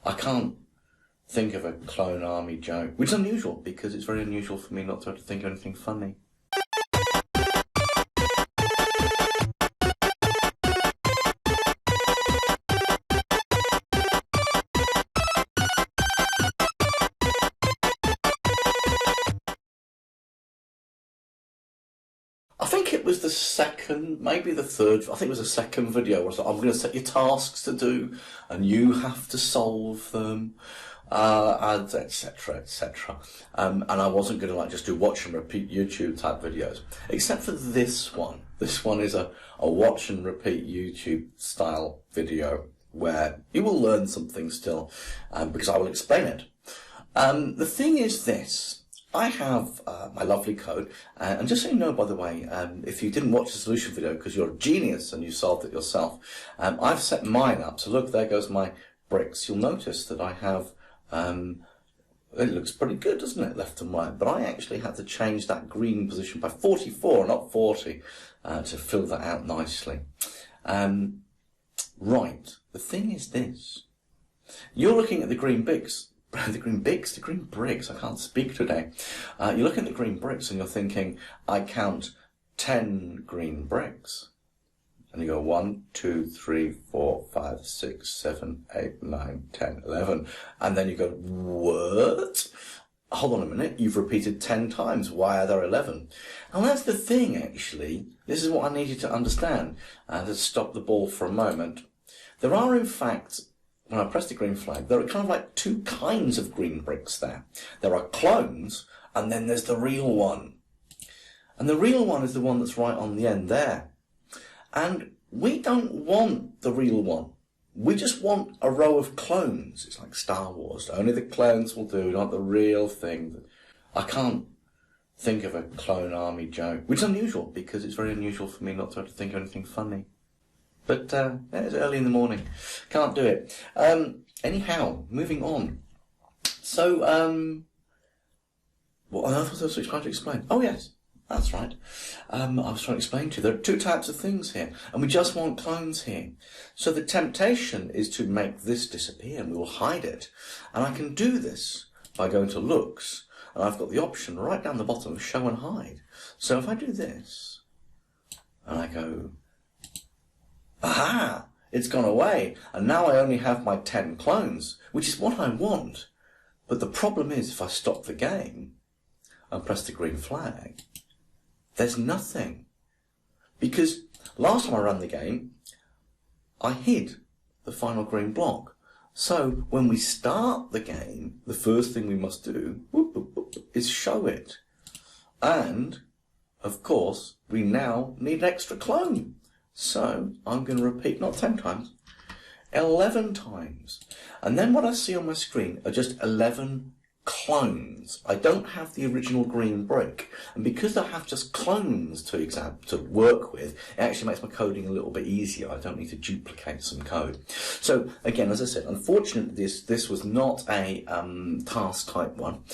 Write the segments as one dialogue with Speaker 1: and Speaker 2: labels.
Speaker 1: I can't think of a clone army joke, which is unusual because it's very unusual for me not to have to think of anything funny. I think it was the second, maybe the third, I think it was the second video where I thought, I'm going to set you tasks to do and you have to solve them, and etc, etc. And I wasn't going to like just do watch and repeat YouTube type videos, except for this one. This one is a watch and repeat YouTube style video where you will learn something still, because I will explain it. The thing is this. I have my lovely code, and just so you know, by the way, if you didn't watch the solution video because you're a genius and you solved it yourself, I've set mine up. So look, there goes my bricks. You'll notice that I have, it looks pretty good, doesn't it, left and right? But I actually had to change that green position by 44, not 40, to fill that out nicely. Right, the thing is this. You're looking at the green bricks. The green bricks, I can't speak today. You're looking at the green bricks and you're thinking, I count 10 green bricks. And you go 1, 2, 3, 4, 5, 6, 7, 8, 9, 10, 11. And then you go, what? Hold on a minute, you've repeated 10 times. Why are there 11? And that's the thing, actually. This is what I need you to understand. To stop the ball for a moment. There are, in fact, when I press the green flag, there are kind of like two kinds of green bricks there. There are clones, and then there's the real one. And the real one is the one that's right on the end there. And we don't want the real one. We just want a row of clones. It's like Star Wars. Only the clones will do, not the real thing. I can't think of a clone army joke, which is unusual because it's very unusual for me not to have to think of anything funny. But it's early in the morning. Can't do it. Anyhow, moving on. So, what on earth was I trying to explain? Oh, yes, that's right. I was trying to explain to you, there are two types of things here, and we just want clones here. So the temptation is to make this disappear, and we will hide it. And I can do this by going to looks, and I've got the option right down the bottom of show and hide. So if I do this, and I go, aha, it's gone away, and now I only have my 10 clones, which is what I want. But the problem is, if I stop the game and press the green flag, there's nothing. Because last time I ran the game, I hid the final green block. So when we start the game, the first thing we must do is show it. And, of course, we now need an extra clone. So I'm going to repeat, not 10 times, 11 times. And then what I see on my screen are just 11 clones. I don't have the original green brick. And because I have just clones to work with, it actually makes my coding a little bit easier. I don't need to duplicate some code. So again, as I said, unfortunately this was not a task type one.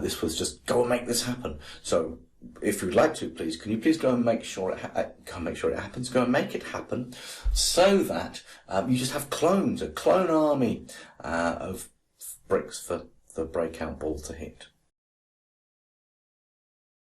Speaker 1: This was just go and make this happen. So if you'd like to, please, can you please go and make sure it happens? Go and make it happen, so that you just have clones, a clone army of bricks for the breakout ball to hit.